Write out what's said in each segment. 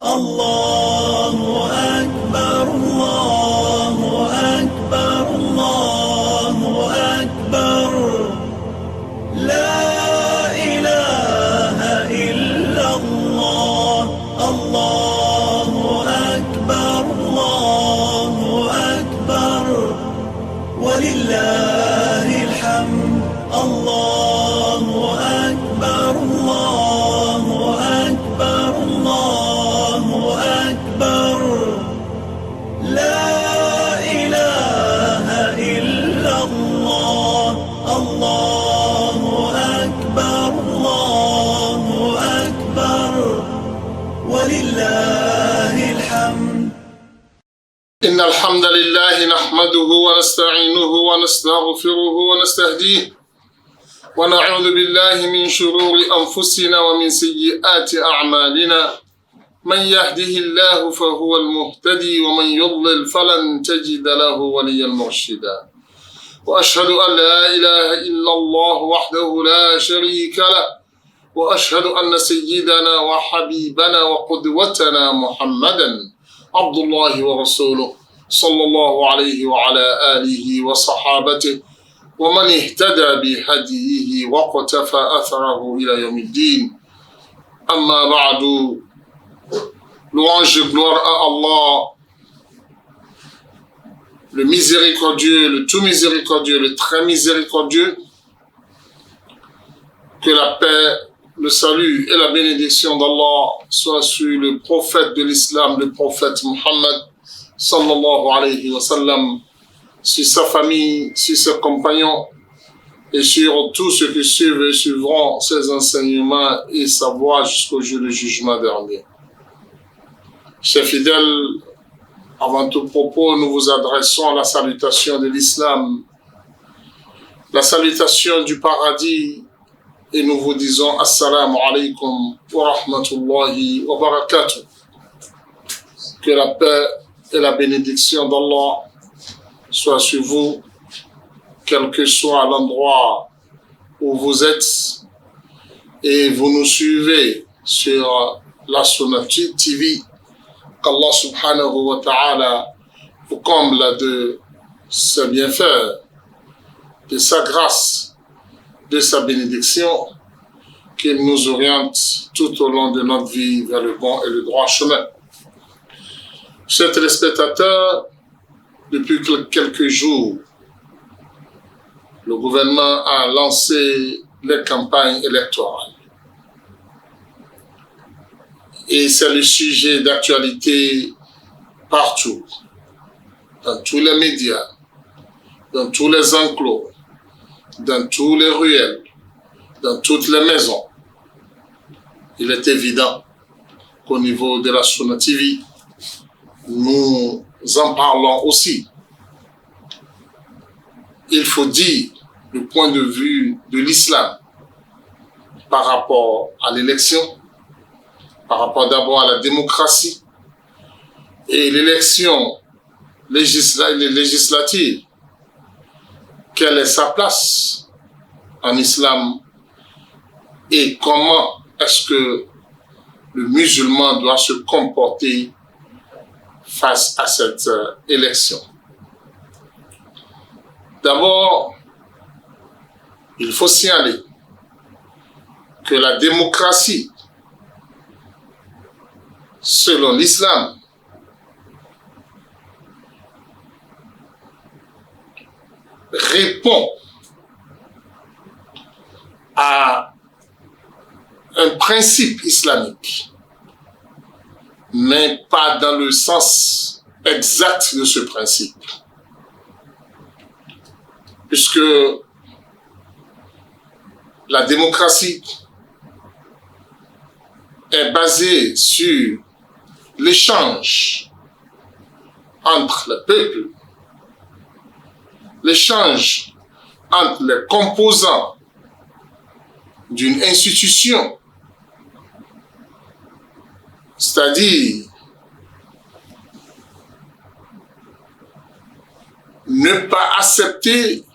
الله أكبر الله أكبر الله أكبر لا إله إلا الله الله أكبر الله أكبر ولله الحمد الله أكبر الله أكبر الله أكبر لا إله إلا الله الله أكبر الله أكبر ولله الحمد. إن الحمد لله نحمده ونستعينه ونستغفره ونستهديه ونعوذ بالله من شرور أنفسنا ومن سيئات أعمالنا من يهده الله فهو المهتدي ومن يضلل فلن تجد له وليا مرشدا وأشهد أن لا إله إلا الله وحده لا شريك له وأشهد أن سيدنا وحبيبنا وقدوتنا محمدا عبد الله ورسوله صلى الله عليه وعلى آله وصحابته ومن اهتدى بهديه وقتفى أثره إلى يوم الدين. أما بعد، louange et gloire à Allah, le miséricordieux, le tout miséricordieux, le très miséricordieux. Que la paix, le salut et la bénédiction d'Allah soient sur le prophète de l'islam, le prophète Muhammad sallallahu alayhi wa sallam, sur sa famille, sur ses compagnons et sur tous ceux qui suivent et suivront ses enseignements et sa voie jusqu'au jour du jugement dernier. Chers fidèles, avant tout propos, nous vous adressons la salutation de l'islam, la salutation du paradis, et nous vous disons Assalamu alaikum wa rahmatullahi wa barakatuh. Que la paix et la bénédiction d'Allah soient sur vous, quel que soit l'endroit où vous êtes, et vous nous suivez sur la Sunna TV. Qu'Allah subhanahu wa ta'ala vous comble de ses bienfaits, de sa grâce, de sa bénédiction, qu'il nous oriente tout au long de notre vie vers le bon et le droit chemin. Chers téléspectateurs, depuis quelques jours, le gouvernement a lancé les campagnes électorales. Et c'est le sujet d'actualité partout, dans tous les médias, dans tous les enclos, dans tous les ruelles, dans toutes les maisons. Il est évident qu'au niveau de la Sunna TV, nous en parlons aussi. Il faut dire le point de vue de l'islam par rapport à l'élection, par rapport d'abord à la démocratie et l'élection législative. Quelle est sa place en islam et comment est-ce que le musulman doit se comporter face à cette élection. D'abord, il faut signaler que la démocratie, selon l'islam, répond à un principe islamique, mais pas dans le sens exact de ce principe. Puisque la démocratie est basée sur l'échange entre les peuples, l'échange entre les composants d'une institution, c'est-à-dire ne pas accepter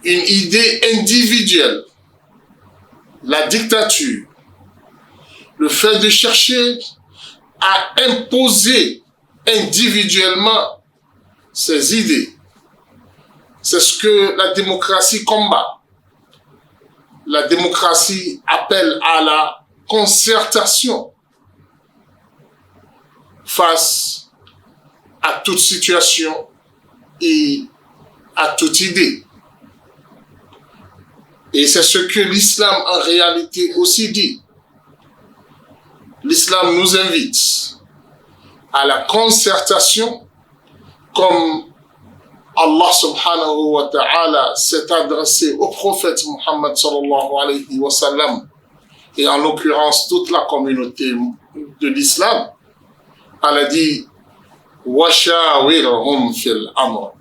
une idée individuelle, la dictature, le fait de chercher à imposer individuellement ses idées. C'est ce que la démocratie combat. La démocratie appelle à la concertation face à toute situation et à toute idée. Et c'est ce que l'islam en réalité aussi dit. L'islam nous invite à la concertation comme Allah subhanahu wa ta'ala s'est adressé au prophète Muhammad sallallahu alayhi wa sallam et en l'occurrence toute la communauté de l'islam. Elle a dit « Washawirhum fil amr »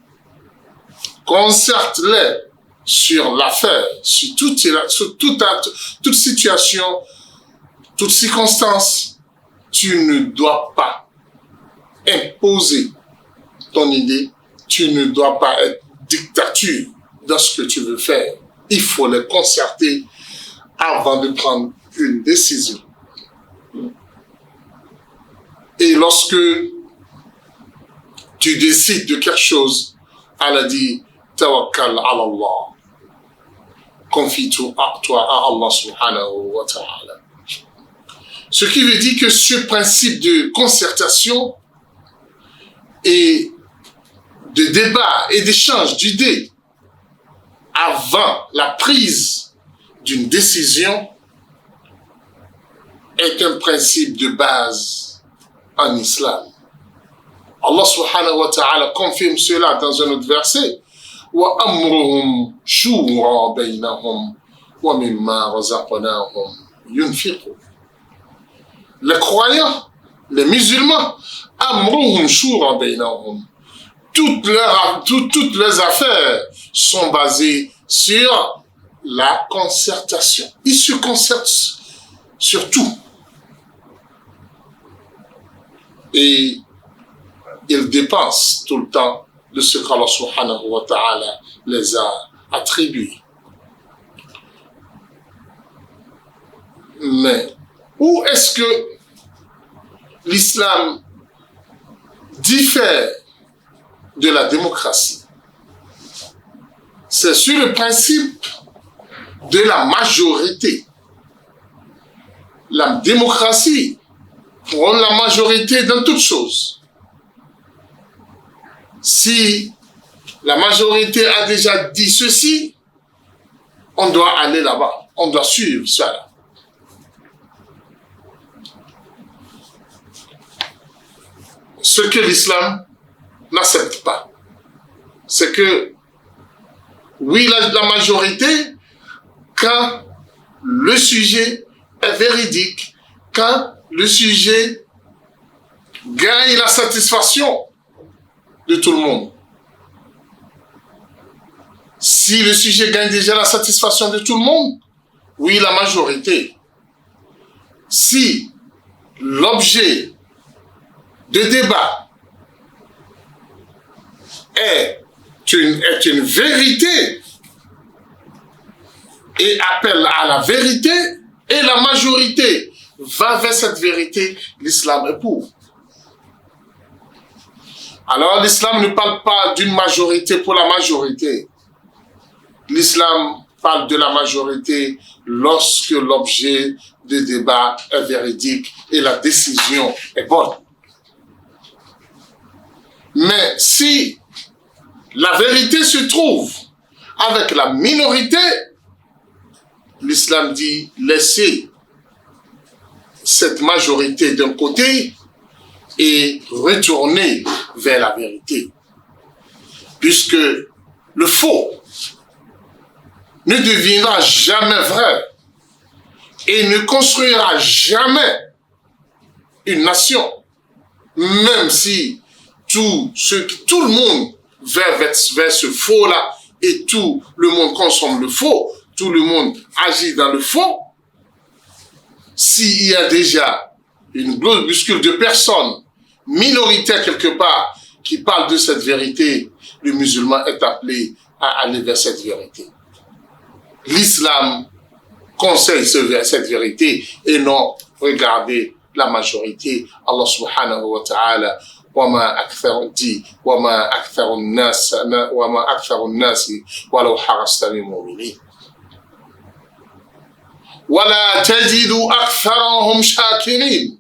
concerte-les sur l'affaire, sur toute situation, toute circonstance. Tu ne dois pas imposer ton idée, tu ne dois pas être dictature dans ce que tu veux faire. Il faut les concerter avant de prendre une décision. Et lorsque tu décides de quelque chose, Allah dit « Tawakkal ala Allah » confie-toi à Allah subhanahu wa ta'ala. Ce qui veut dire que ce principe de concertation et de débat et d'échange d'idées avant la prise d'une décision est un principe de base en islam. Allah subhanahu wa ta'ala confirme cela dans un autre verset. وَأَمْرُهُمْ شُورًا بَيْنَهُمْ وَمِمَّا رَزَقْنَاهُمْ يُنْفِقُونَ. Les croyants, les musulmans, أَمْرُهُمْ شُورًا بَيْنَهُمْ. Toutes leurs affaires sont basées sur la concertation. Ils se concertent sur tout. Et ils dépensent tout le temps de ce qu'Allah subhanahu wa ta'ala les a attribués. Mais où est-ce que l'islam diffère de la démocratie? C'est sur le principe de la majorité. La démocratie prône la majorité dans toutes choses. Si la majorité a déjà dit ceci, on doit aller là-bas, on doit suivre cela. Ce que l'islam n'accepte pas, c'est que, oui, la majorité, quand le sujet est véridique, quand le sujet gagne la satisfaction de tout le monde. Si le sujet gagne déjà la satisfaction de tout le monde, oui, la majorité. Si l'objet de débat est une vérité et appelle à la vérité, et la majorité va vers cette vérité, l'islam est pour. Alors l'islam ne parle pas d'une majorité pour la majorité. L'islam parle de la majorité lorsque l'objet de débat est véridique et la décision est bonne. Mais si la vérité se trouve avec la minorité, l'islam dit laissez cette majorité d'un côté et retourner vers la vérité. Puisque le faux ne deviendra jamais vrai et ne construira jamais une nation, même si tout le monde va vers ce faux-là et tout le monde consomme le faux, tout le monde agit dans le faux. S'il y a déjà une groupuscule de personnes minoritaires quelque part qui parlent de cette vérité, le musulman est appelé à aller vers cette vérité. L'islam conseille cette vérité et non regardez la majorité. Allah subhanahu wa ta'ala dit وَمَا أَكْثَرُ النَّاسِ وَلَوْ حَرَصْتَ بِمُؤْمِنِينَ وَلَا تَجِدُ أَكْثَرَهُمْ شَاكِرِينَ.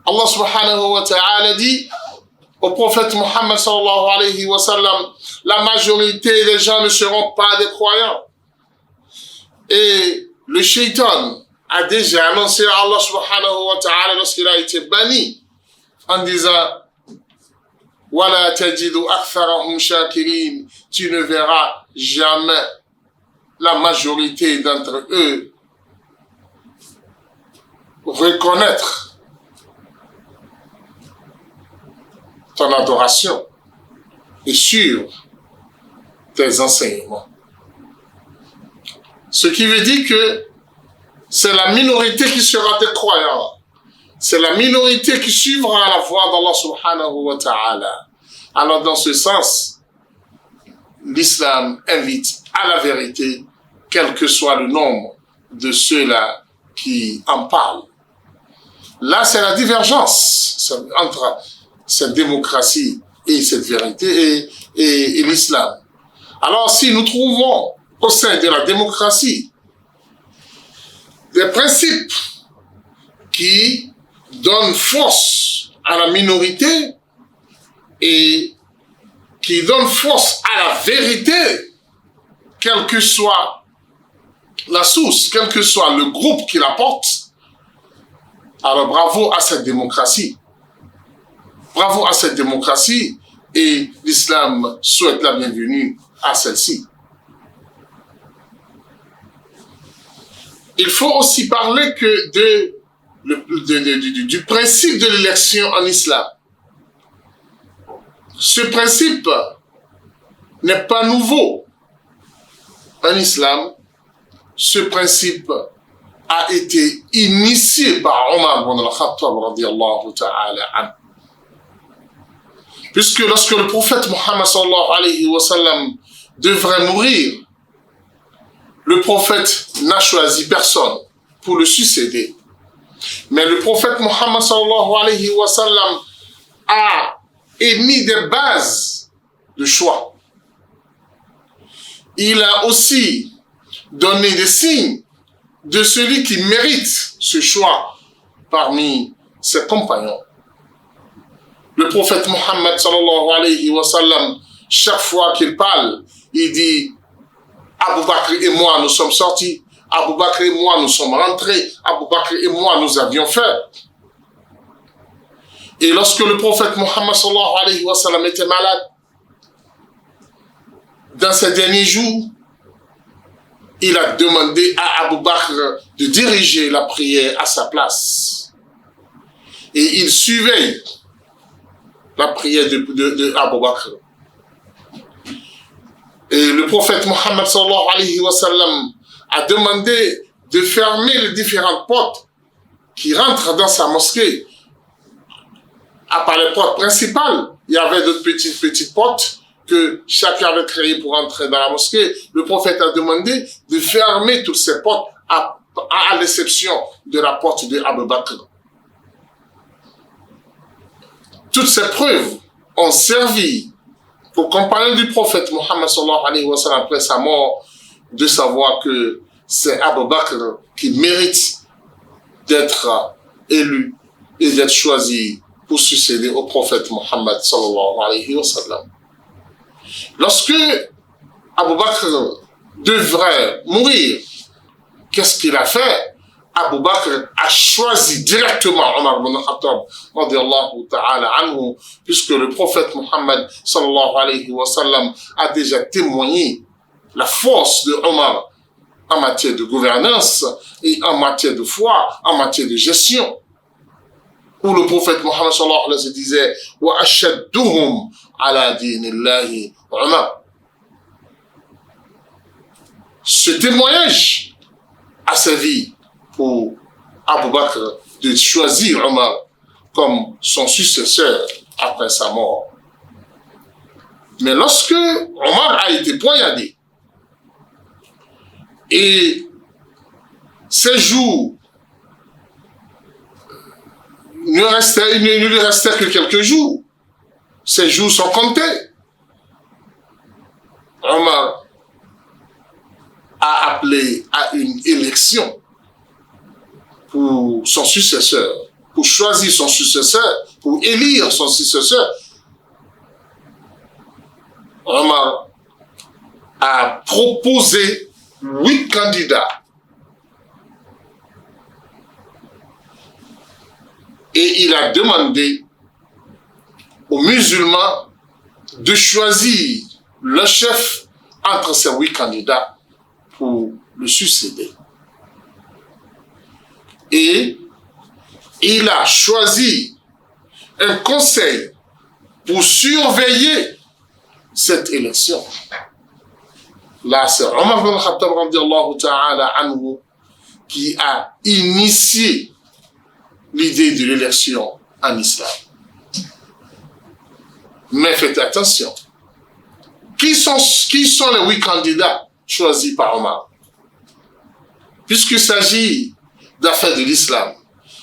Allah subhanahu wa ta'ala dit au prophète Muhammad sallallahu alayhi wa sallam, la majorité des gens ne seront pas des croyants. Et le shaitan a déjà annoncé à Allah subhanahu wa ta'ala lorsqu'il a été banni en disant وَلَا تَجِدُ أَكْثَرَهُمْ شَاكِرِينَ. Tu ne verras jamais la majorité d'entre eux reconnaître ton adoration et suivre tes enseignements. Ce qui veut dire que c'est la minorité qui sera des croyants. C'est la minorité qui suivra la voie d'Allah subhanahu wa ta'ala. Alors dans ce sens, l'islam invite à la vérité, quel que soit le nombre de ceux-là qui en parlent. Là, c'est la divergence entre cette démocratie et cette vérité et l'islam. Alors si nous trouvons au sein de la démocratie des principes qui donnent force à la minorité et qui donnent force à la vérité, quelle que soit la source, quel que soit le groupe qui la porte, alors bravo à cette démocratie. Bravo à cette démocratie et l'islam souhaite la bienvenue à celle-ci. Il faut aussi parler que du principe de l'élection en islam. Ce principe n'est pas nouveau en islam. Ce principe a été initié par Omar ibn al-Khattab radiyallahu ta'ala anhu. Puisque lorsque le prophète Muhammad sallallahu alayhi wa sallam devrait mourir, le prophète n'a choisi personne pour le succéder. Mais le prophète Muhammad sallallahu alayhi wa sallam a émis des bases de choix. Il a aussi donné des signes de celui qui mérite ce choix parmi ses compagnons. Le prophète Muhammad sallallahu alayhi wa sallam, chaque fois qu'il parle, il dit Abu Bakr et moi nous sommes sortis, Abu Bakr et moi nous sommes rentrés, Abu Bakr et moi nous avions fait. Et lorsque le prophète Muhammad sallallahu alayhi wa sallam était malade, dans ces derniers jours, il a demandé à Abu Bakr de diriger la prière à sa place. Et il suivait la prière de Abu Bakr. Et le prophète Muhammad sallallahu alayhi wa sallam a demandé de fermer les différentes portes qui rentrent dans sa mosquée. À part les portes principales, il y avait d'autres petites portes que chacun avait créées pour entrer dans la mosquée. Le prophète a demandé de fermer toutes ces portes à l'exception de la porte de Abu Bakr. Toutes ces preuves ont servi aux compagnons du prophète Muhammad sallallahu alayhi wa sallam après sa mort de savoir que c'est Abu Bakr qui mérite d'être élu et d'être choisi pour succéder au prophète Muhammad sallallahu alayhi wa sallam. Lorsque Abu Bakr devrait mourir, qu'est-ce qu'il a fait? Abu Bakr a choisi directement Omar ibn al-Khattab radiyallahu ta'ala anhu, puisque le prophète Muhammad sallallahu alayhi wa sallam a déjà témoigné la force de Omar en matière de gouvernance et en matière de foi, en matière de gestion. Où le prophète Muhammad sallallahu alayhi wa sallam disait wa ashadduhum ala dinillahi Omar. Ce témoignage a servi pour Abu Bakr de choisir Omar comme son successeur après sa mort. Mais lorsque Omar a été poignardé et ses jours il ne lui restait que quelques jours. Ces jours sont comptés. Omar a appelé à une élection pour son successeur, pour choisir son successeur, pour élire son successeur. Omar a proposé 8 candidats. Et il a demandé aux musulmans de choisir le chef entre ces 8 candidats pour le succéder. Et il a choisi un conseil pour surveiller cette élection. Là, c'est Omar ibn Khattab radiyallahu ta'ala anhu qui a initié l'idée de l'élection en islam. Mais faites attention. Qui sont les 8 candidats choisis par Omar? Puisqu'il s'agit d'affaires de l'islam,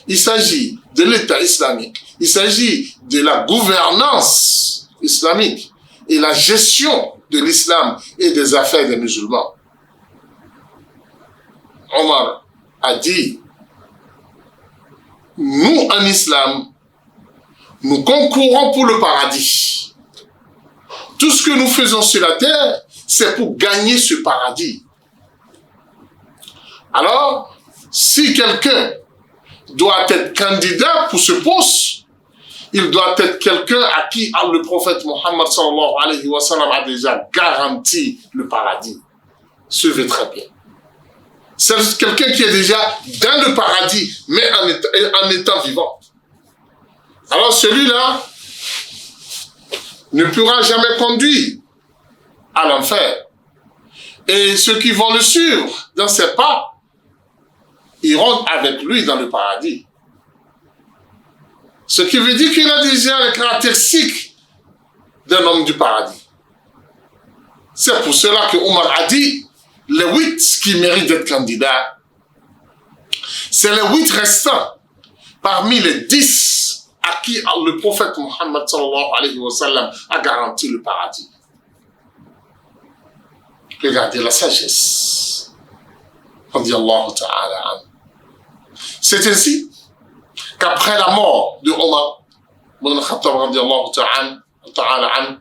il s'agit de l'État islamique, il s'agit de la gouvernance islamique et la gestion de l'islam et des affaires des musulmans. Omar a dit, nous en islam, nous concourons pour le paradis. Tout ce que nous faisons sur la terre, c'est pour gagner ce paradis. Alors, si quelqu'un doit être candidat pour ce poste, il doit être quelqu'un à qui le prophète Mohammed sallallahu alayhi wa sallam a déjà garanti le paradis. Suivez très bien. C'est quelqu'un qui est déjà dans le paradis, mais en étant vivant. Alors celui-là ne pourra jamais conduire à l'enfer. Et ceux qui vont le suivre dans ses pas iront avec lui dans le paradis. Ce qui veut dire qu'il a déjà les caractéristiques d'un homme du paradis. C'est pour cela que Omar a dit, les 8 qui méritent d'être candidats, c'est les 8 restants parmi les 10 à qui le prophète Mohammed sallallahu alayhi wa sallam a garanti le paradis. Regardez la sagesse. Radiyallahu ta'ala anhu. C'est ainsi qu'après la mort de Omar ibn Khattab radiyallahu ta'ala anhu,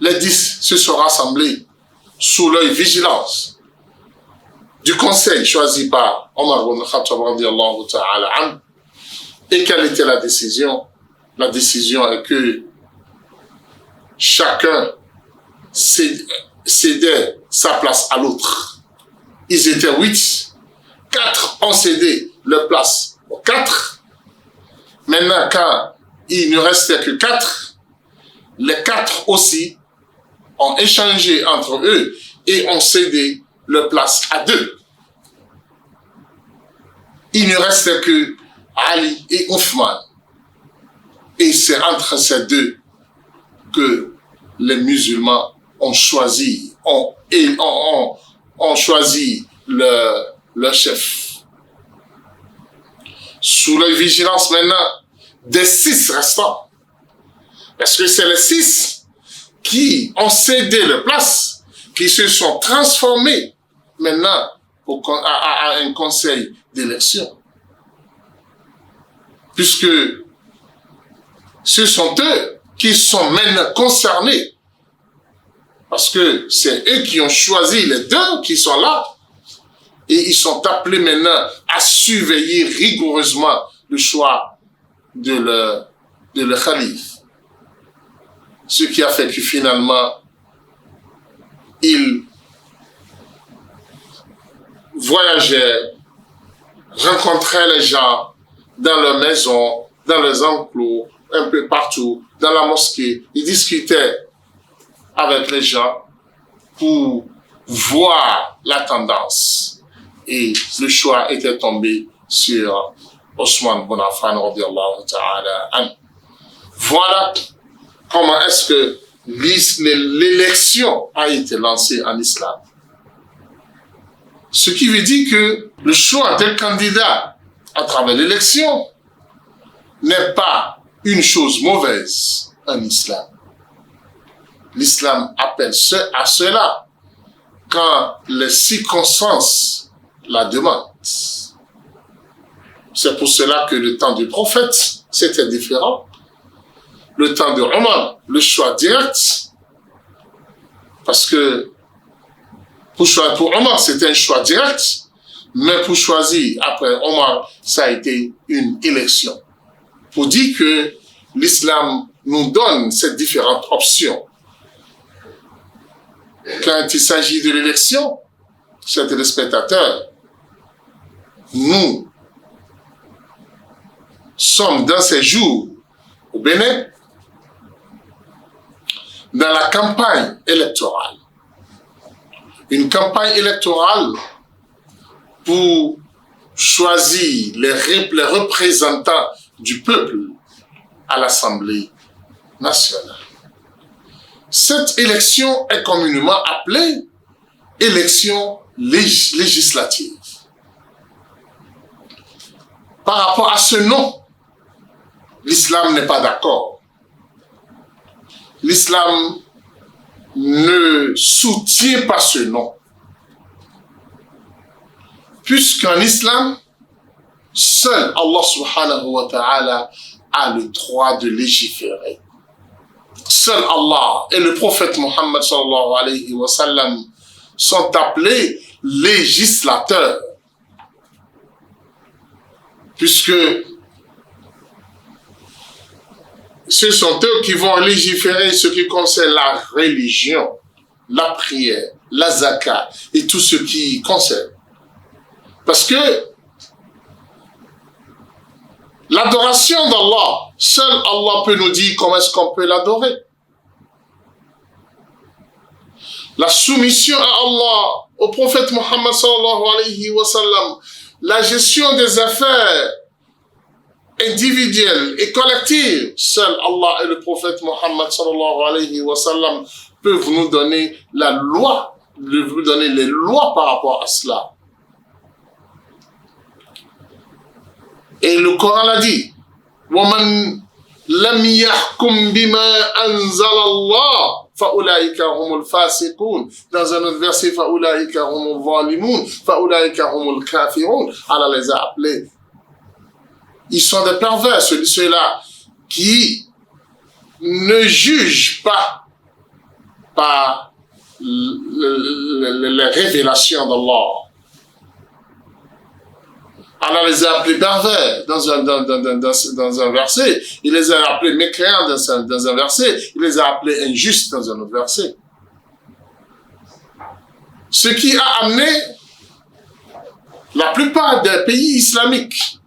les 10 se sont rassemblés sous l'œil vigilance du conseil choisi par Omar ibn Khattab radiyallahu ta'ala anhu. Et quelle était la décision? La décision est que chacun cédait sa place à l'autre. Ils étaient 8. 4 ont cédé leur place aux 4. Maintenant, quand il ne restait que 4, les 4 aussi ont échangé entre eux et ont cédé leur place à 2. Il ne restait que Ali et Othman. Et c'est entre ces 2 que les musulmans ont choisi, ont choisi leur chef. Sous la vigilance maintenant des 6 restants. Parce que c'est les 6 qui ont cédé leur place, qui se sont transformés maintenant à un conseil d'élection. Puisque ce sont eux qui sont maintenant concernés. Parce que c'est eux qui ont choisi les 2 qui sont là. Et ils sont appelés maintenant à surveiller rigoureusement le choix de leur calife. Ce qui a fait que finalement, ils voyageaient, rencontraient les gens dans leur maison, dans leurs enclos, un peu partout, dans la mosquée. Ils discutaient avec les gens pour voir la tendance. Et le choix était tombé sur Othman ibn Affan radiyallahu ta'ala anhu. Voilà comment est-ce que l'élection a été lancée en islam. Ce qui veut dire que le choix d'un candidat à travers l'élection n'est pas une chose mauvaise en islam. L'islam appelle à cela quand les circonstances la demandent. C'est pour cela que le temps du prophète, c'était différent. Le temps de Omar, le choix direct, parce que pour Omar, c'était un choix direct, mais pour choisir après Omar, ça a été une élection. Pour dire que l'islam nous donne ces différentes options. Quand il s'agit de l'élection, chers téléspectateurs, nous sommes dans ces jours au Bénin, dans la campagne électorale. Une campagne électorale pour choisir les représentants du peuple à l'Assemblée nationale. Cette élection est communément appelée élection législative. Par rapport à ce nom, l'islam n'est pas d'accord. L'islam ne soutient pas ce nom. Puisqu'en islam, seul Allah subhanahu wa ta'ala a le droit de légiférer. Seul Allah et le prophète Mohammed sallallahu alayhi wa sallam sont appelés législateurs. Puisque ce sont eux qui vont légiférer ce qui concerne la religion, la prière, la zakat et tout ce qui concerne. Parce que l'adoration d'Allah, seul Allah peut nous dire comment est-ce qu'on peut l'adorer. La soumission à Allah, au prophète Mohammed sallallahu alayhi wa sallam, la gestion des affaires individuelles et collectives, seul Allah et le prophète Mohammed sallallahu alayhi wa sallam peuvent nous donner la loi, nous donner les lois par rapport à cela. Et le Coran l'a dit, وَمَنْ لَمْ يَحْكُمْ بِمَا أَنزَلَ اللَّهُ فَأُولَٰئِكَ هُمُ الْفَاسِقُونَ. Dans un autre verset, فَأُولَٰئِكَ هُمُ الظَّالِمُونَ فَأُولَٰئِكَ هُمُ الْكَافِرُونَ. Allah les a appelés. Ils sont des pervers, ceux-là qui ne jugent pas par les révélations d'Allah. Allah les a appelés pervers dans un verset. Il les a appelés mécréants dans un verset. Il les a appelés injustes dans un autre verset. Ce qui a amené la plupart des pays islamiques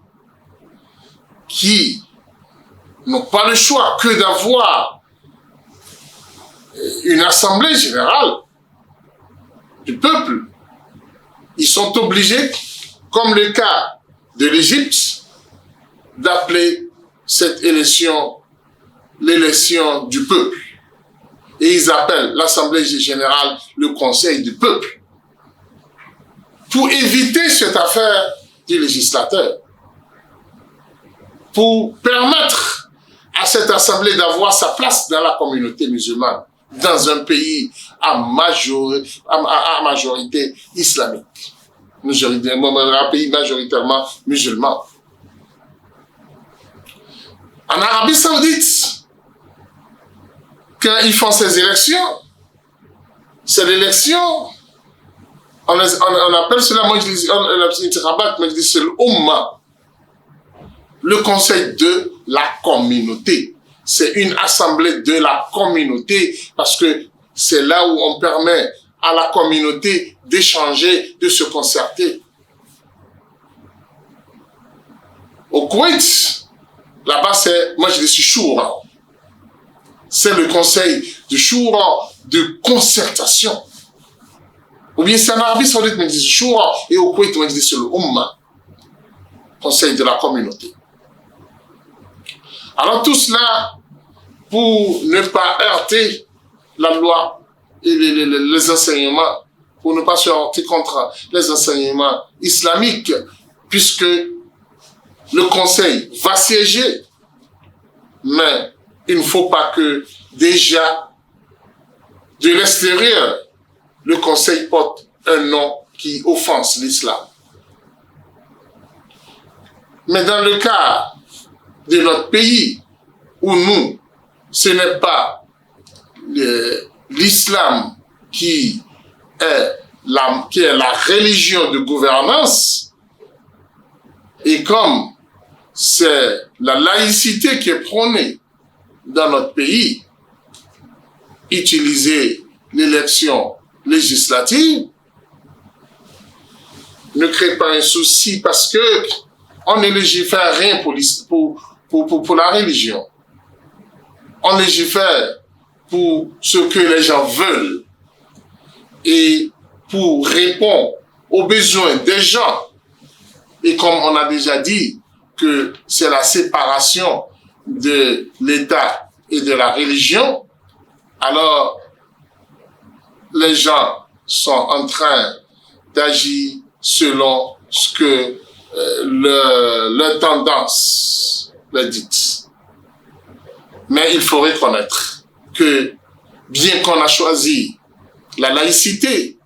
qui n'ont pas le choix que d'avoir une assemblée générale du peuple. Ils sont obligés, comme le cas de l'Égypte, d'appeler cette élection l'élection du peuple. Et ils appellent l'Assemblée générale le Conseil du peuple. Pour éviter cette affaire du législateur. Pour permettre à cette Assemblée d'avoir sa place dans la communauté musulmane, dans un pays à majorité islamique. Un pays majoritairement musulman. En Arabie Saoudite, quand ils font ces élections, c'est l'élection, on appelle cela, le conseil de la communauté. C'est une assemblée de la communauté, parce que c'est là où on permet à la communauté d'échanger, de se concerter. Au Koweït, là-bas c'est Majlis Shura. C'est le conseil de Shura, de concertation. Ou bien c'est en Arabie Saoudite Majlis Shura et au Koweït Majlis Ummah, conseil de la communauté. Alors tout cela pour ne pas heurter la loi et les enseignements, pour ne pas se heurter contre les enseignements islamiques, puisque le conseil va siéger Mais il ne faut pas que déjà, de l'extérieur, le Conseil porte un nom qui offense l'islam. Mais dans le cas de notre pays, où nous, ce n'est pas l'islam qui est la religion de gouvernance, et comme c'est la laïcité qui est prônée dans notre pays, utiliser l'élection législative ne crée pas un souci parce que on ne légifère rien pour la religion. On légifère pour ce que les gens veulent et pour répondre aux besoins des gens. Et comme on a déjà dit que c'est la séparation de l'État et de la religion, alors les gens sont en train d'agir selon ce que leur tendance leur dit. Mais il faut reconnaître que bien qu'on a choisi la laïcité,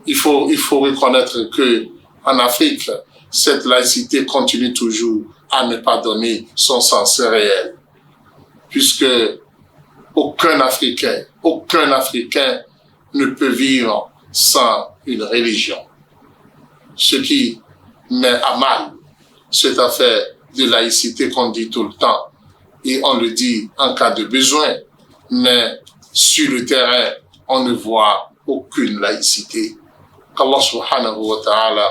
il faut reconnaître que en Afrique, cette laïcité continue toujours à ne pas donner son sens réel. Puisque aucun Africain ne peut vivre sans une religion. Ce qui met à mal cette affaire de laïcité qu'on dit tout le temps, et on le dit en cas de besoin, mais sur le terrain, on ne voit aucune laïcité. Qu'Allah subhanahu wa ta'ala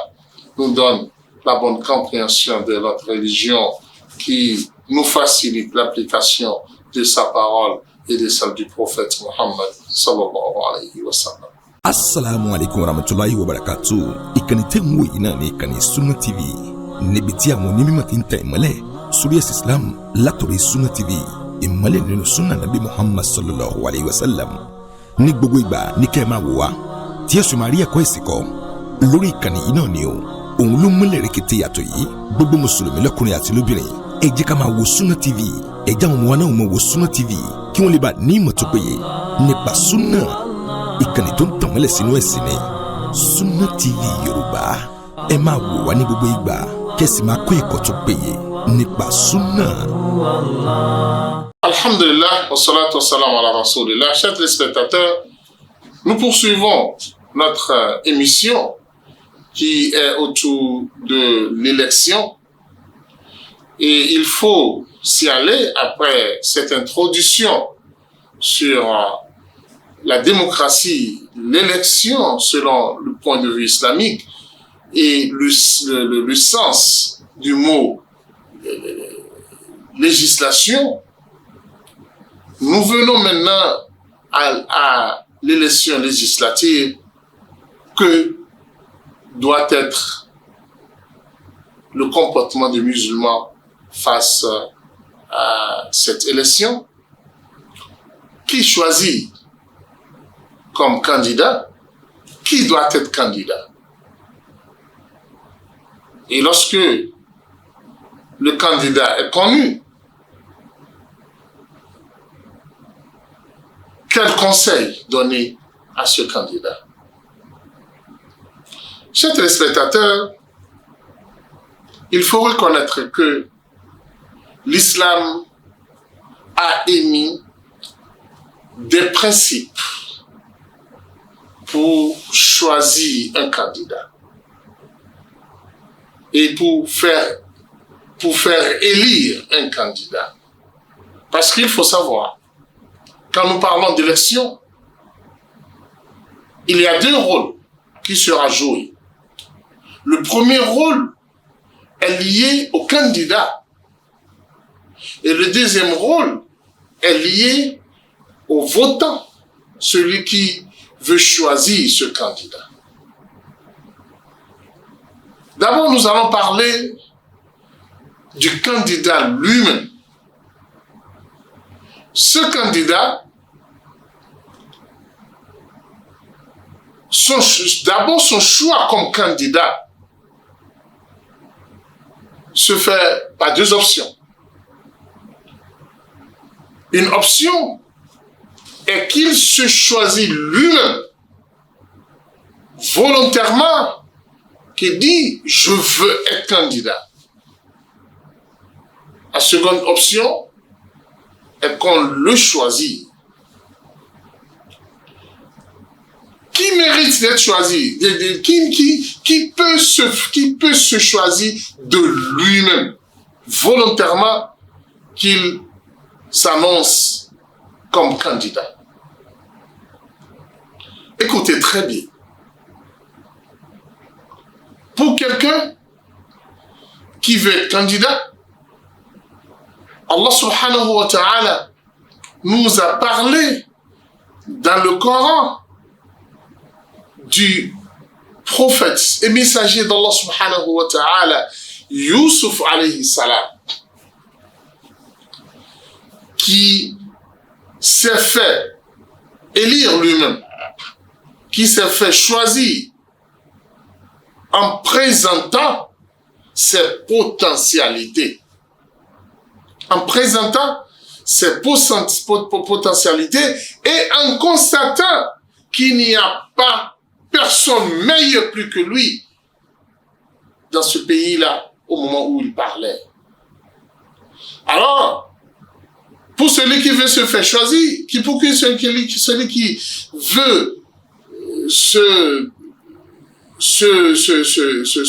nous donne la bonne compréhension de notre religion, qui nous facilite l'application de sa parole et de celle du prophète Muhammad sallallahu alayhi wa sallam. Assalamu alaikum warahmatullahi wabarakatuh. Ìkànnì tẹ́ ń wò yìí náà ní ìkànnì Sunna TV. Níbi tí àwọn onímọ̀ ti ń tẹ ìmọ́lẹ̀ sórí ẹ̀sìn Islam látọ̀rí Sunna TV. Ìmọ́lẹ̀ nínú Sunna Nabi Muhammad sallallahu alayhi wa sallam. Ní gbogbo ìgbà ní kẹ́ ẹ máa wò wá tí ẹ sì máa rí ẹ̀kọ́ ẹ̀sìn kọ́ lórí ìkànnì yìí náà ni o. Òun ló múlẹ̀ rẹ̀kẹ̀tẹ̀ yàtọ̀ yìí. Gbogbo mùsùlùmí lọ́kùnrin àti lóbìnrin, ẹ jẹ́ ká máa wo Sunna TV. Ẹ jẹ́ àwọn ọmọ wa náà máa wo Sunna TV kí wọ́n lè bá ní ìmọ̀ tó péye nípa Sunna. Ìkànnì tó ń tàn mọ́lẹ̀ sínú ẹ̀sìn ni Sunna TV Yorùbá. Ẹ máa wò wá ní gbogbo ìgbà kẹ́sì máa kó ẹ̀kọ́ tó péye nípa Sunna. Alhamdulillah, wassalatu wassalamu ala rasulillah. Chers téléspectateurs, nous poursuivons notre émission qui est autour de l'élection. Et il faut s'y aller après cette introduction sur la démocratie, l'élection selon le point de vue islamique et le sens du mot législation. Nous venons maintenant à l'élection législative. Que doit être le comportement des musulmans face à cette élection? Qui choisit comme candidat? Qui doit être candidat? Et lorsque le candidat est connu, quel conseil donner à ce candidat? Chers téléspectateurs, il faut reconnaître que l'islam a émis des principes pour choisir un candidat et pour faire élire un candidat. Parce qu'il faut savoir, quand nous parlons d'élection, il y a deux rôles qui seront joués. Le premier rôle est lié au candidat et le deuxième rôle est lié au votant, celui qui veut choisir ce candidat. D'abord, nous allons parler du candidat lui-même. Ce candidat, d'abord son choix comme candidat se fait par deux options. Une option est qu'il se choisit lui-même, volontairement, qui dit « je veux être candidat ». La seconde option est qu'on le choisit. Qui mérite d'être choisi? Qui peut se choisir de lui-même, volontairement, qu'il s'annonce comme candidat? Écoutez très bien. Pour quelqu'un qui veut être candidat, Allah subhanahu wa ta'ala nous a parlé dans le Coran du prophète et messager d'Allah subhanahu wa ta'ala, Yusuf alayhi salam, qui s'est fait élire lui-même, qui s'est fait choisir en présentant ses potentialités. En présentant ses potentialités et en constatant qu'il n'y a pas personne meilleur plus que lui dans ce pays-là au moment où il parlait. Alors, pour celui qui veut se faire choisir, celui qui veut se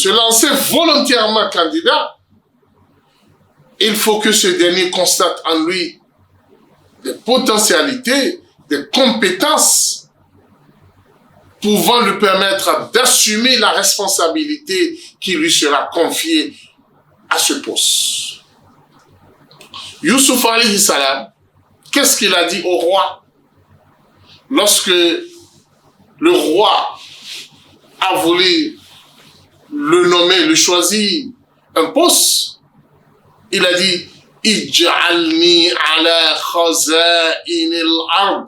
lancer volontairement candidat, il faut que ce dernier constate en lui des potentialités, des compétences pouvant lui permettre d'assumer la responsabilité qui lui sera confiée à ce poste. Yusuf alayhi salam, qu'est-ce qu'il a dit au roi lorsque le roi a voulu le nommer, le choisir un poste? Il a dit « Ij'alni ala khaza'in al-ard,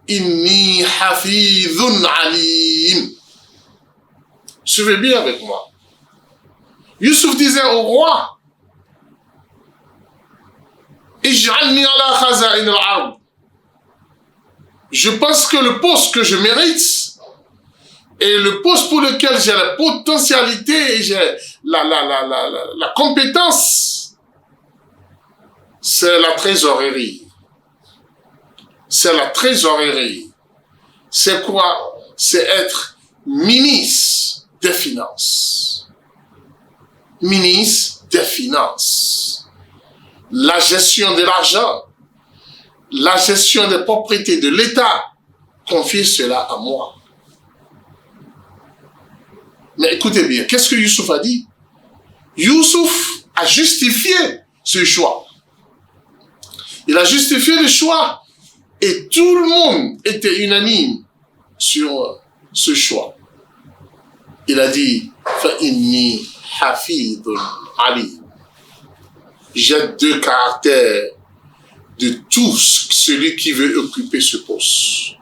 inni hafidhun alim » Suivez bien avec moi. Yusuf disait au roi « Ij'alni ala khaza'in al-ard » Je pense que le poste que je mérite et le poste pour lequel j'ai la potentialité et j'ai la compétence, c'est la trésorerie. C'est la trésorerie. C'est quoi? C'est être ministre des Finances. Ministre des Finances. La gestion de l'argent, la gestion des propriétés de l'État, confiez cela à moi. Mais écoutez bien, qu'est-ce que Youssouf a dit? Youssouf a justifié ce choix. Il a justifié le choix et tout le monde était unanime sur ce choix. Il a dit « Fa'inni hafidun alim » J'ai deux caractères de tout celui qui veut occuper ce poste.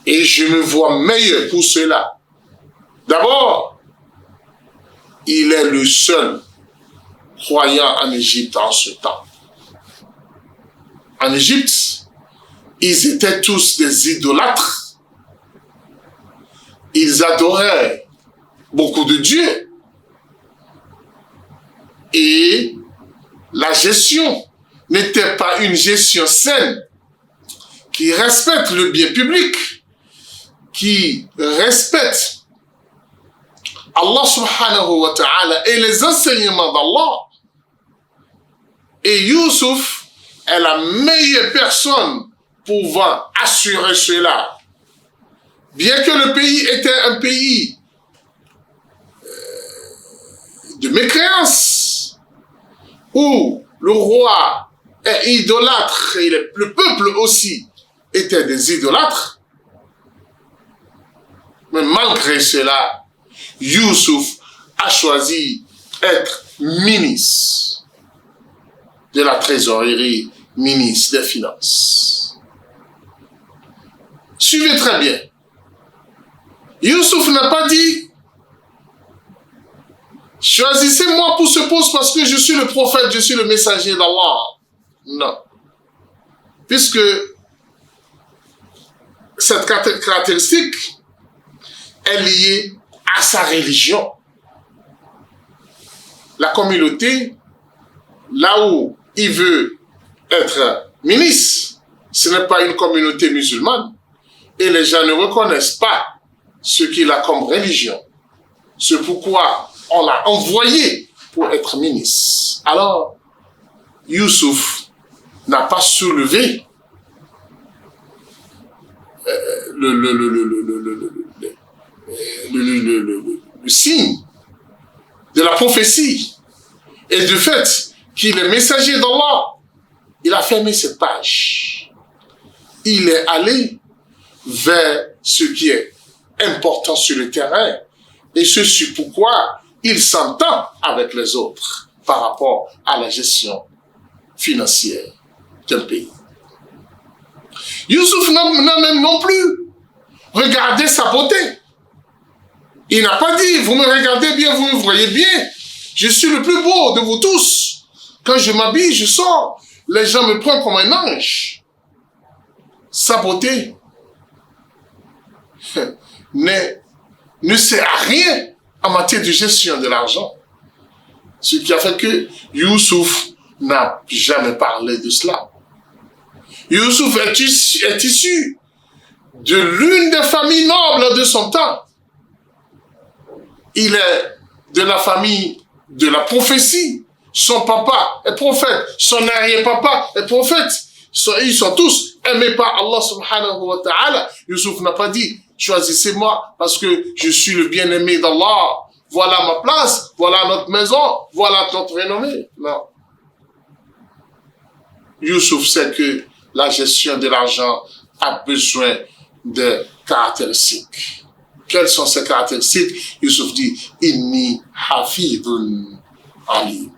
Et je me vois meilleur pour cela. D'abord, il est le seul croyant en Égypte en ce temps. En Égypte, ils étaient tous des idolâtres. Ils adoraient beaucoup de dieux. Et la gestion n'était pas une gestion saine qui respecte le bien public, qui respecte Allah subhanahu wa ta'ala et les enseignements d'Allah. Et Youssouf est la meilleure personne pouvant assurer cela. Bien que le pays était un pays de mécréance, où le roi est idolâtre et le peuple aussi était des idolâtres, mais malgré cela, Youssouf a choisi d'être ministre de la trésorerie, ministre des Finances. Suivez très bien. Youssouf n'a pas dit « Choisissez-moi pour ce poste parce que je suis le prophète, je suis le messager d'Allah. » Non. puisque cette caractéristique est liée à sa religion. La communauté, là où il veut être ministre, ce n'est pas une communauté musulmane et les gens ne reconnaissent pas ce qu'il a comme religion. C'est pourquoi on l'a envoyé pour être ministre. Alors, Youssouf n'a pas soulevé le signe de la prophétie. Et du fait qu'il est messager d'Allah, il a fermé cette page. Il est allé vers ce qui est important sur le terrain. Et ceci pourquoi il s'entend avec les autres par rapport à la gestion financière d'un pays. Youssouf n'a même non plus regardé sa beauté. Il n'a pas dit, vous me regardez bien, vous me voyez bien, je suis le plus beau de vous tous. Quand je m'habille, je sors, les gens me prennent comme un ange. Sa beauté ne sert à rien en matière de gestion de l'argent. Ce qui a fait que Youssouf n'a jamais parlé de cela. Youssouf est issu de l'une des familles nobles de son temps. Il est de la famille de la prophétie. Son papa est prophète, son arrière-papa est prophète. Ils sont tous aimés par Allah subhanahu wa ta'ala. Youssouf n'a pas dit, choisissez-moi parce que je suis le bien-aimé d'Allah. Voilà ma place, voilà notre maison, voilà notre renommée. Non. Youssouf sait que la gestion de l'argent a besoin de caractéristiques. Quelles sont ces caractéristiques? Youssouf dit, Inni hafidun alim.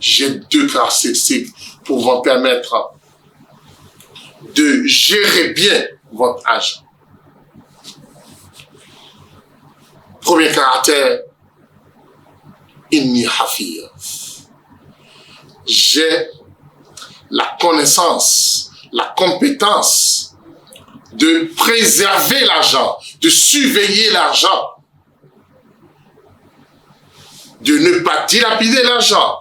J'ai 2 caractéristiques pour vous permettre de gérer bien votre argent. Premier caractère, Inni hafid. J'ai la connaissance, la compétence de préserver l'argent, de surveiller l'argent, de ne pas dilapider l'argent,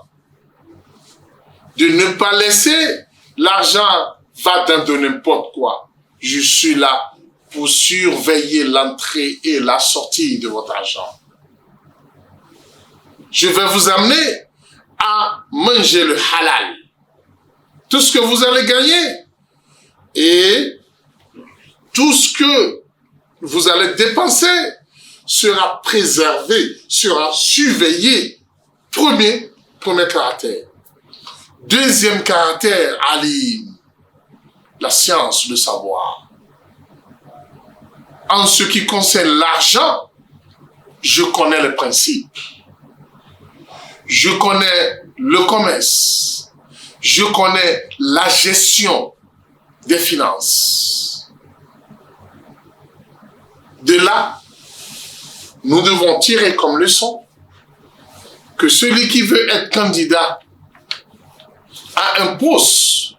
de ne pas laisser l'argent va dans n'importe quoi. Je suis là pour surveiller l'entrée et la sortie de votre argent. Je vais vous amener à manger le halal. Tout ce que vous allez gagner et tout ce que vous allez dépenser sera préservé, sera surveillé. Premier caractère. Deuxième caractère, alim, la science, le savoir. En ce qui concerne l'argent, je connais le principe. Je connais le commerce. Je connais la gestion des finances. De là, nous devons tirer comme leçon que celui qui veut être candidat à un poste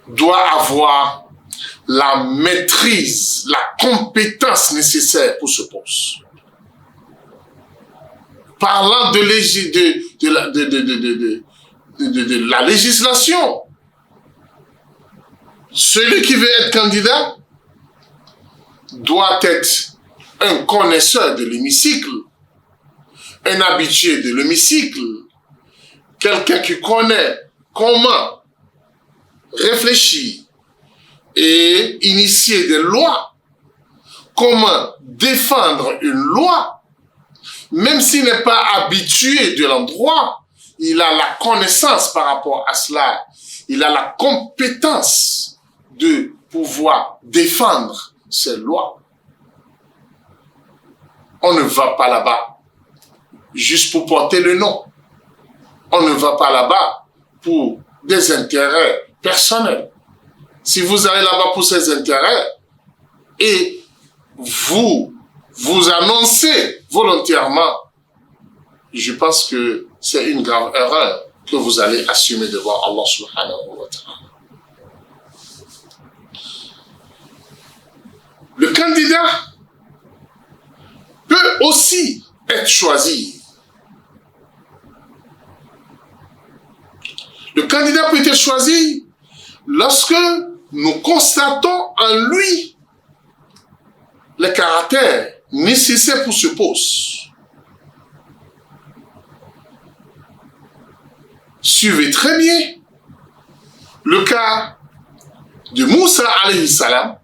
doit avoir la maîtrise, la compétence nécessaire pour ce poste. Parlant de la législation, celui qui veut être candidat doit être un connaisseur de l'hémicycle, un habitué de l'hémicycle, quelqu'un qui connaît comment réfléchir et initier des lois, comment défendre une loi, même s'il n'est pas habitué de l'endroit, il a la connaissance par rapport à cela, il a la compétence de pouvoir défendre ces lois. On ne va pas là-bas juste pour porter le nom. On ne va pas là-bas pour des intérêts personnels. Si vous allez là-bas pour ces intérêts et vous annoncez volontairement, je pense que c'est une grave erreur. que vous allez assumer devant Allah subhanahu wa ta'ala. Le candidat peut aussi être choisi. Le candidat peut être choisi lorsque nous constatons en lui les caractères nécessaires pour ce poste. Suivez très bien le cas de Moussa alayhi salam.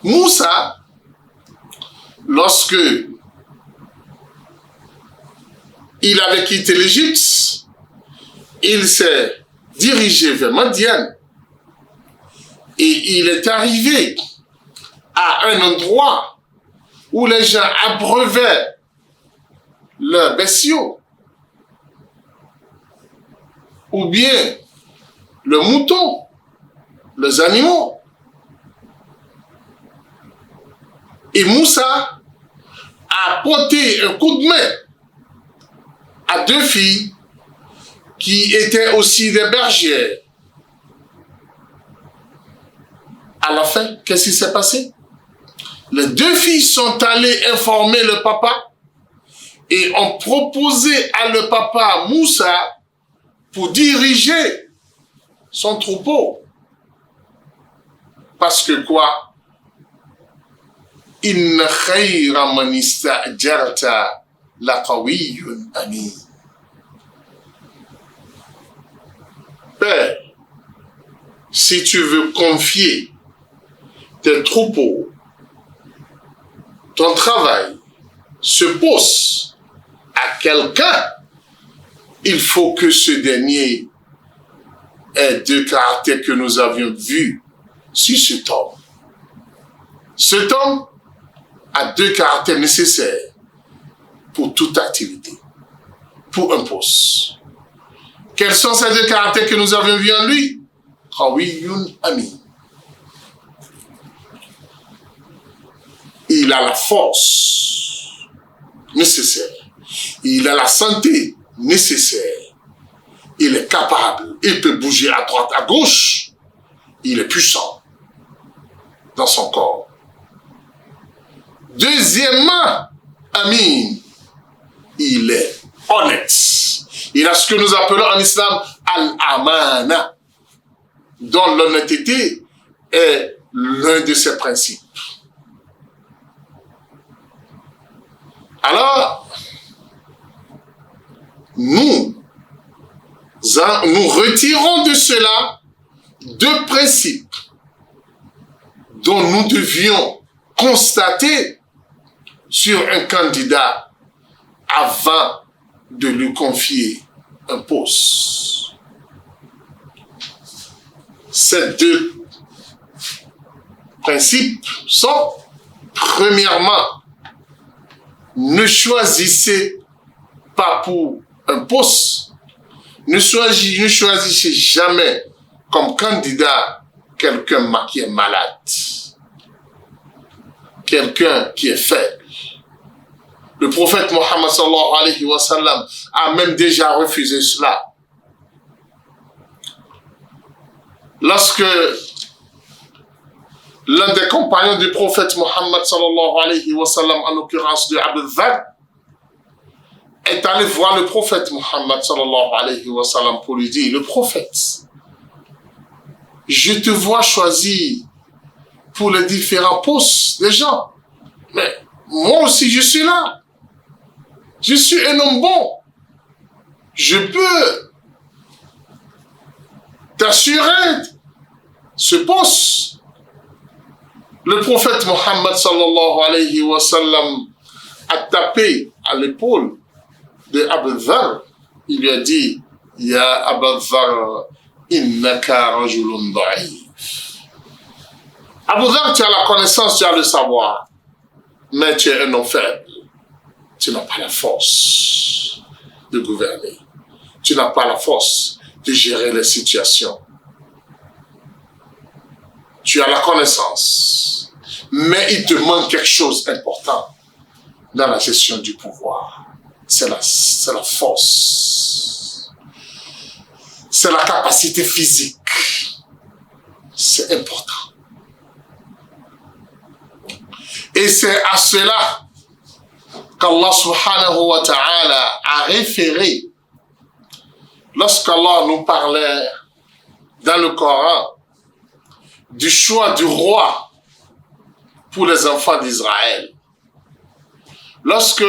Moussa, lorsque il avait quitté l'Égypte, il s'est dirigé vers Madian et il est arrivé à un endroit où les gens abreuvaient leurs bestiaux ou bien le mouton, les animaux. Et Moussa a porté un coup de main à deux filles qui étaient aussi des bergères. À la fin, qu'est-ce qui s'est passé? Les deux filles sont allées informer le papa et ont proposé à le papa Moussa pour diriger son troupeau. Parce que quoi? Inna khayra man ista'jarta laqawiyyun amin. Père, si tu veux confier tes troupeaux, ton travail, ce poste à quelqu'un, il faut que ce dernier ait deux caractères que nous avions vus sur cet homme. Cet homme a deux caractères nécessaires pour toute activité, pour un poste. Quels sont ces deux caractères que nous avions vus en lui? Qawiyun amin. Il a la force nécessaire. Il a la santé nécessaire. Il est capable. Il peut bouger à droite, à gauche. Il est puissant dans son corps. Deuxièmement, amin, il est honnête. Il a ce que nous appelons en islam al-amana, dont l'honnêteté est l'un de ses principes. Alors, nous retirons de cela deux principes dont nous devions constater sur un candidat avant de lui confier un poste. Ces deux principes sont, premièrement, ne choisissez pas pour un poste, ne choisissez jamais comme candidat quelqu'un qui est malade, quelqu'un qui est faible. Le prophète Mohammed sallallahu alayhi wa sallam a même déjà refusé cela. Lorsque l'un des compagnons du prophète Mohammed sallallahu alayhi wa sallam, en l'occurrence de Abu Dharr, est allé voir le prophète Mohammed sallallahu alayhi wa sallam pour lui dire: le prophète, je te vois choisir pour les différents postes des gens, mais moi aussi je suis là. Je suis un homme bon. Je peux t'assurer ce poste. Le prophète Mohammed sallallahu alayhi wa sallam a tapé à l'épaule de Abu Dharr. Il lui a dit: Ya Abu Dharr, innaka rajulun da'if. Abu Dharr, tu as la connaissance, tu as le savoir, mais tu es un homme faible. Tu n'as pas la force de gouverner. Tu n'as pas la force de gérer les situations. Tu as la connaissance, mais il te manque quelque chose d'important dans la gestion du pouvoir. C'est la force. c'est la capacité physique. C'est important. Et c'est à cela qu'Allah subhanahu wa ta'ala a référé lorsqu'Allah nous parlait dans le Coran du choix du roi pour les enfants d'Israël. Lorsque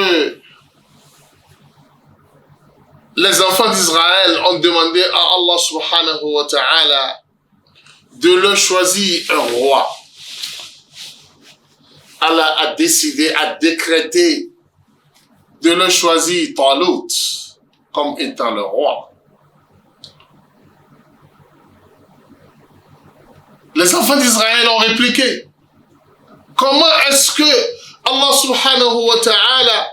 les enfants d'Israël ont demandé à Allah subhanahu wa ta'ala de leur choisir un roi, Allah a décidé, a décrété de leur choisir Talut comme étant le roi. Les enfants d'Israël ont répliqué. Comment est-ce que Allah subhanahu wa ta'ala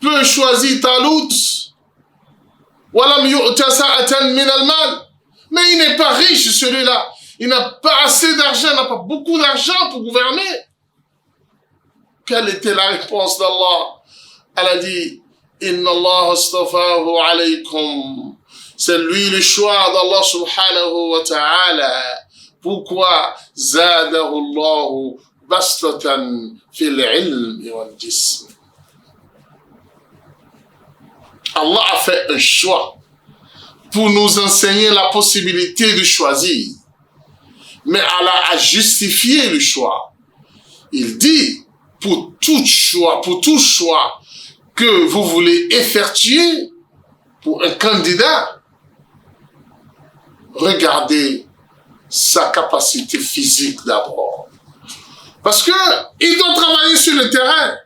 peut choisir Talut? Mais il n'est pas riche celui-là. Il n'a pas assez d'argent, il n'a pas beaucoup d'argent pour gouverner. Quelle était la réponse d'Allah? Elle a dit, Inna Allah astafahu alaykum. C'est lui le choix d'Allah subhanahu wa ta'ala. Pourquoi? Zadahu Allahu bastatan fil ilmi wal jism. Allah a fait un choix pour nous enseigner la possibilité de choisir. Mais Allah a justifié le choix. Il dit, pour tout choix que vous voulez effectuer pour un candidat, regardez sa capacité physique d'abord. Parce que il doit travailler sur le terrain.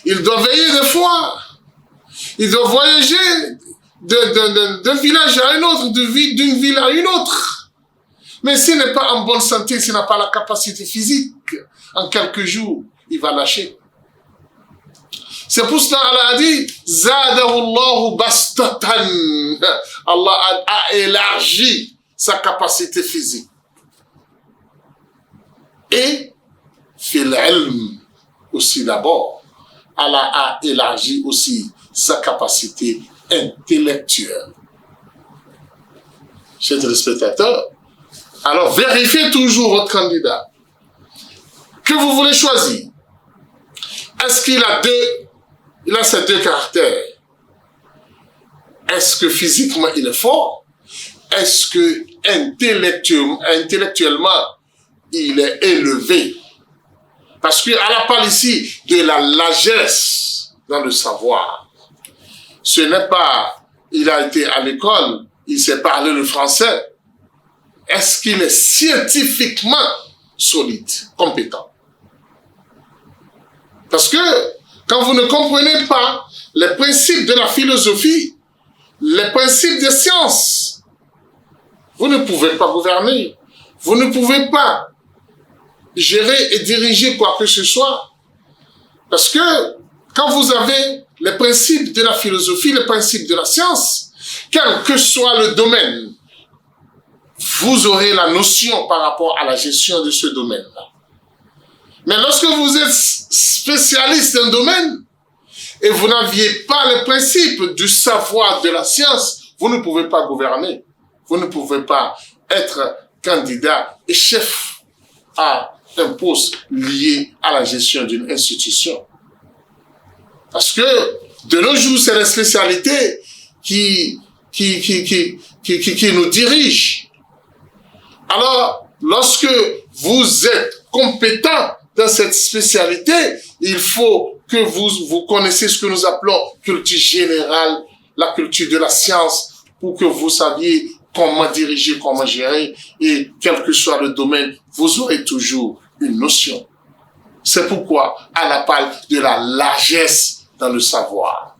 Il doit veiller des fois. Il doit voyager d'un village à un autre, d'une ville à une autre. Mais s'il n'est pas en bonne santé, s'il n'a pas la capacité physique, en quelques jours, il va lâcher. C'est pour cela Allah a dit, Zadahu Allahu bastatan. Allah a élargi sa capacité physique. Et fil ilm aussi d'abord. Allah a élargi aussi sa capacité intellectuelle. Chers téléspectateurs, alors vérifiez toujours votre candidat que vous voulez choisir. Est-ce qu'il a ces deux caractères? Est-ce que physiquement il est fort? Est-ce que intellectuellement il est élevé? Parce qu'Allah parle ici de la largesse dans le savoir. Ce n'est pas, il a été à l'école, il sait parler le français. Est-ce qu'il est scientifiquement solide, compétent? Parce que quand vous ne comprenez pas les principes de la philosophie, les principes des sciences, vous ne pouvez pas gouverner. Vous ne pouvez pas gérer et diriger quoi que ce soit. Parce que quand vous avez les principes de la philosophie, les principes de la science, quel que soit le domaine, vous aurez la notion par rapport à la gestion de ce domaine-là. Mais lorsque vous êtes spécialiste d'un domaine et vous n'aviez pas les principes du savoir de la science, vous ne pouvez pas gouverner. Vous ne pouvez pas être candidat et chef à un poste lié à la gestion d'une institution. Parce que de nos jours, c'est les spécialités qui nous dirigent. Alors, lorsque vous êtes compétent dans cette spécialité, il faut que vous connaissiez ce que nous appelons culture générale, la culture de la science, pour que vous saviez comment diriger, comment gérer, et quel que soit le domaine, vous aurez toujours une notion. C'est pourquoi Allah parle de la largesse dans le savoir.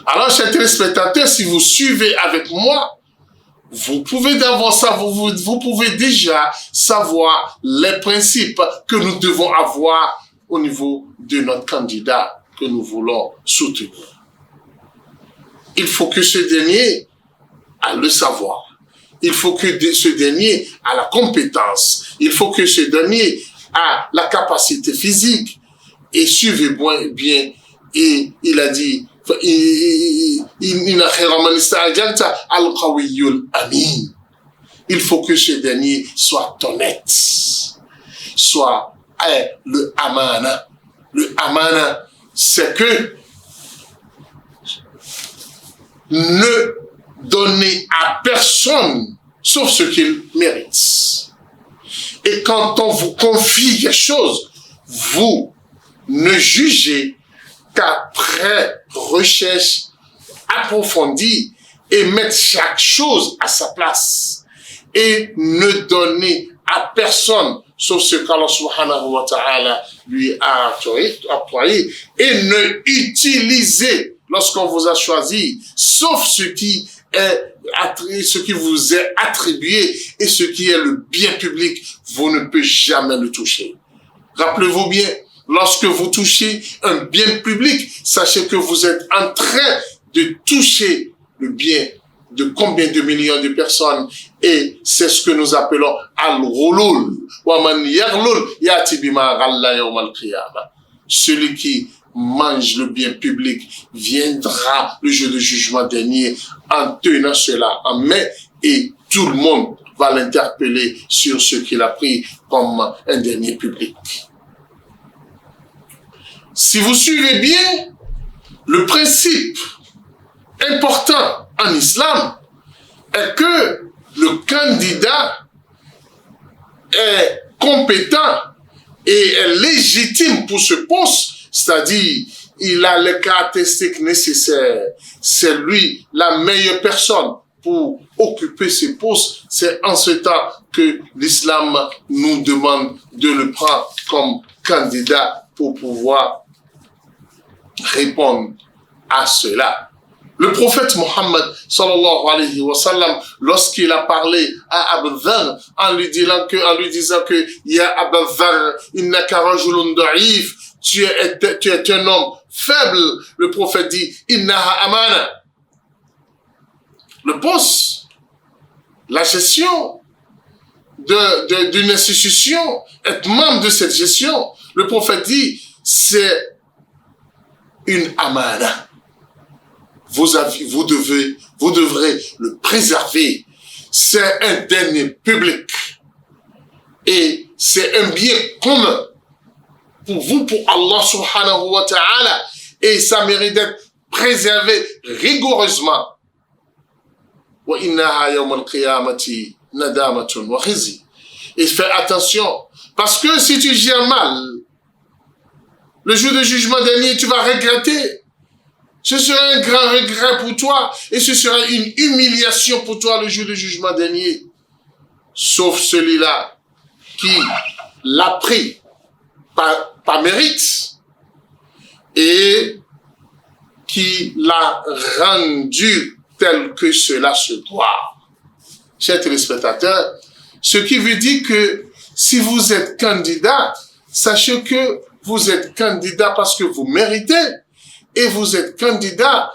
Alors, chers téléspectateurs, si vous suivez avec moi, vous pouvez déjà savoir les principes que nous devons avoir au niveau de notre candidat que nous voulons soutenir. Il faut que ce dernier a le savoir. Il faut que ce dernier a la compétence. Il faut que ce dernier a la capacité physique. Et suivez bien. Et il a dit, Il faut que ce dernier soit honnête, soit le amana. Le amana, c'est que ne donner à personne sauf ce qu'il mérite. Et quand on vous confie quelque chose, vous ne jugez qu'après recherche approfondie et mettre chaque chose à sa place. Et ne donner à personne sauf ce qu'Allah subhanahu wa ta'ala lui a octroyé. Et ne utilisez lorsqu'on vous a choisi, sauf ce qui vous est attribué et ce qui est le bien public, vous ne pouvez jamais le toucher. Rappelez-vous bien, lorsque vous touchez un bien public, sachez que vous êtes en train de toucher le bien de combien de millions de personnes, et c'est ce que nous appelons al-ghulul. Wa man yaghlul yati bima ghalla yawm al-qiyamah. Celui qui mange le bien public viendra le jour de jugement dernier en tenant cela en main, et tout le monde va l'interpeller sur ce qu'il a pris comme un dernier public. Si vous suivez bien le principe important en islam est que le candidat est compétent et est légitime pour ce poste, c'est-à-dire il a les caractéristiques nécessaires, c'est lui la meilleure personne pour occuper ce poste. C'est en ce temps que l'islam nous demande de le prendre comme candidat pour pouvoir répondre à cela. Le prophète Mohammed sallallahu alayhi wa sallam, lorsqu'il a parlé à Abu Dharr en lui disant que ya Abu Dharr innaka rajulun da'if, tu es un homme faible, le prophète dit innaha amana. Le poste, la gestion d'une institution, être membre de cette gestion, le prophète dit c'est une amana. Vous devrez le préserver. C'est un dernier public. Et c'est un bien commun pour vous, pour Allah subhanahu wa ta'ala. Et ça mérite d'être préservé rigoureusement. Wa innaha yawm al-qiyamati nadamatun wa khizi. Et fais attention, parce que si tu gères mal, le jour de jugement dernier, tu vas regretter. Ce sera un grand regret pour toi et ce sera une humiliation pour toi le jour du jugement dernier. Sauf celui-là qui l'a pris par mérite et qui l'a rendu tel que cela se doit. Chers téléspectateurs, ce qui veut dire que si vous êtes candidat, sachez que vous êtes candidat parce que vous méritez. Et vous êtes candidat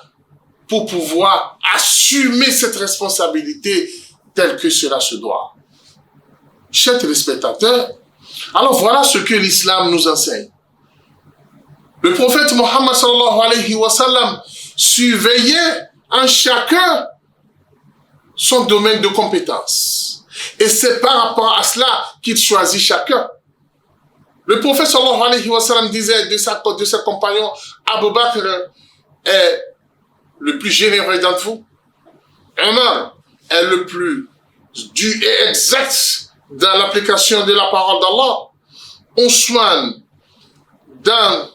pour pouvoir assumer cette responsabilité telle que cela se doit. Chers téléspectateurs, alors voilà ce que l'islam nous enseigne. Le prophète Mohammed sallallahu alayhi wa sallam surveillait en chacun son domaine de compétence. Et c'est par rapport à cela qu'il choisit chacun. Le prophète sallallahu alayhi wa sallam disait de ses compagnons, Abu Bakr est le plus généreux d'entre vous. Omar est le plus dû et exact dans l'application de la parole d'Allah. Ousmane, dans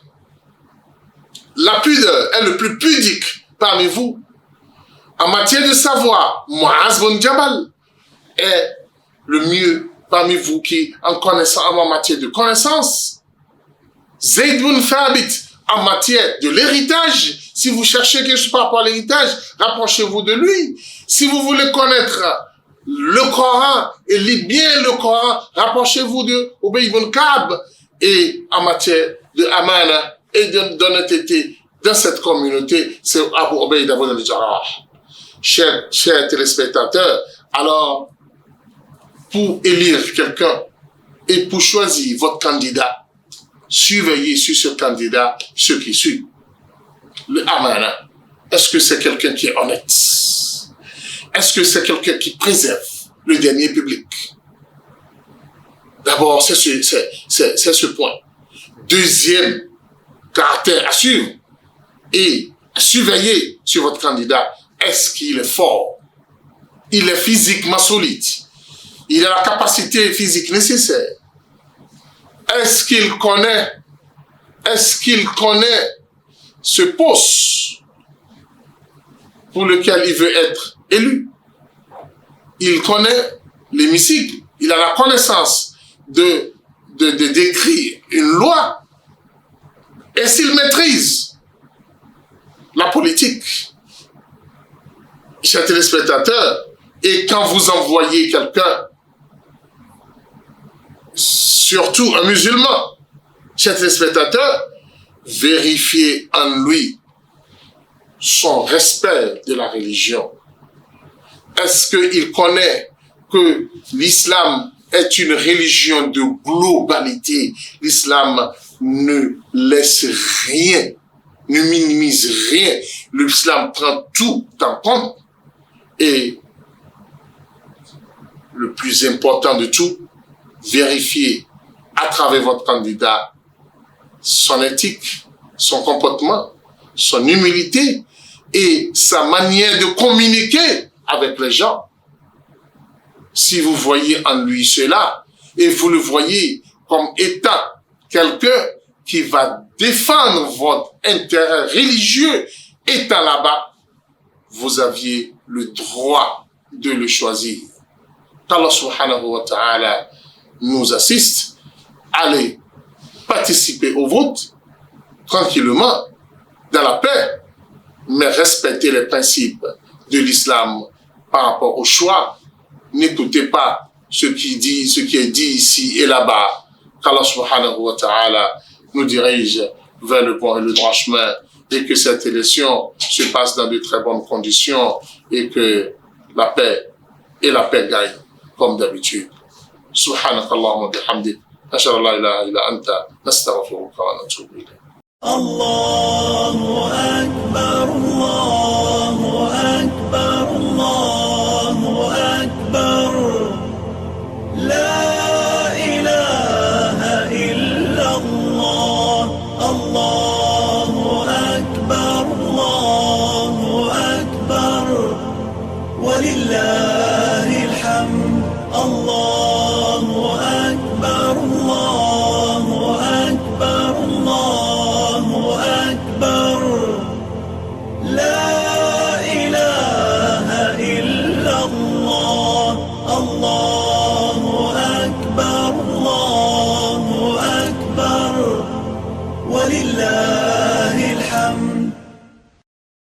la pudeur, est le plus pudique parmi vous. En matière de savoir, Mu'az bin Jabal est le mieux parmi vous qui en matière de connaissance. Zayd bin Thabit, en matière de l'héritage, si vous cherchez quelque chose par rapport à l'héritage, rapprochez-vous de lui. Si vous voulez connaître le Coran et lire bien le Coran, rapprochez-vous de Ubay ibn Ka'b. Et en matière de amana et d'honnêteté dans cette communauté, c'est Abu Ubaida ibn al-Jarrah. Chers téléspectateurs, alors, pour élire quelqu'un et pour choisir votre candidat, surveillez sur ce candidat ce qui suit. Le amana. Est-ce que c'est quelqu'un qui est honnête? Est-ce que c'est quelqu'un qui préserve le dernier public? D'abord, c'est ce point. Deuxième caractère à suivre et à surveiller sur votre candidat, est-ce qu'il est fort? Il est physiquement solide? Il a la capacité physique nécessaire? Est-ce qu'il connaît ce poste pour lequel il veut être élu? Il connaît l'hémicycle, il a la connaissance d'écrire une loi. Et s'il maîtrise la politique, chers téléspectateurs, et quand vous envoyez quelqu'un, surtout un musulman, chers téléspectateurs, vérifiez en lui son respect de la religion. Est-ce qu'il connaît que l'islam est une religion de globalité? L'islam ne laisse rien, ne minimise rien. L'islam prend tout en compte. Et le plus important de tout, vérifiez à travers votre candidat son éthique, son comportement, son humilité et sa manière de communiquer avec les gens. Si vous voyez en lui cela et vous le voyez comme étant quelqu'un qui va défendre votre intérêt religieux étant là-bas, vous aviez le droit de le choisir. Qu'Allah subhanahu wa ta'ala nous assiste. Allez participer au vote tranquillement, dans la paix, mais respectez les principes de l'islam par rapport au choix. N'écoutez pas ce qui est dit ici et là-bas. Qu'Allah subhanahu wa ta'ala nous dirige vers le bon et le droit chemin et que cette élection se passe dans de très bonnes conditions et que la paix gagne comme d'habitude. Subhanakallahumma bihamdik. أشهد أن لا إله إلا أنت نستغفرك ونتوب إليك. الله أكبر الله أكبر الله أكبر لا إله إلا الله الله أكبر الله أكبر ولله الحمد الله أكبر الله أكبر الله أكبر لا إله إلا الله الله أكبر الله أكبر ولله الحمد.